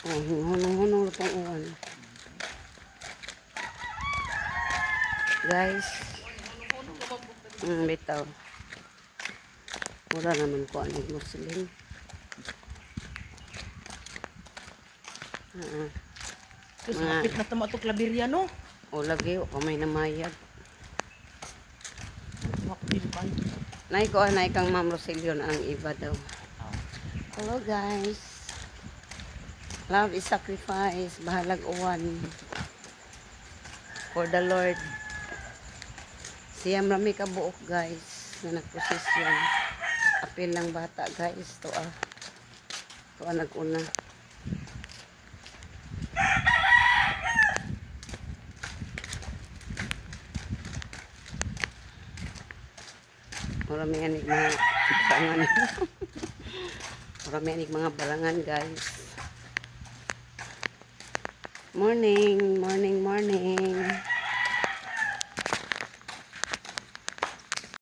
Oh, hunong-hunong pang uwan. Guys. Bitaw. Mura naman ko ang Muslim. Tapos hapit na tama ito klabirya, no? O lagi, o kamay na mayag. Wakil pa. Nay ko, anay kang Ma'am Rosilio na ang iba daw. Hello guys. Love is sacrifice. Bahalag uwan. For the Lord. Siyam rami ka buok guys. Na nagposisyon. Apil ng bata guys. To nag-una. Marami anig mga balangan. Marami anig mga balangan guys. Morning, morning, morning.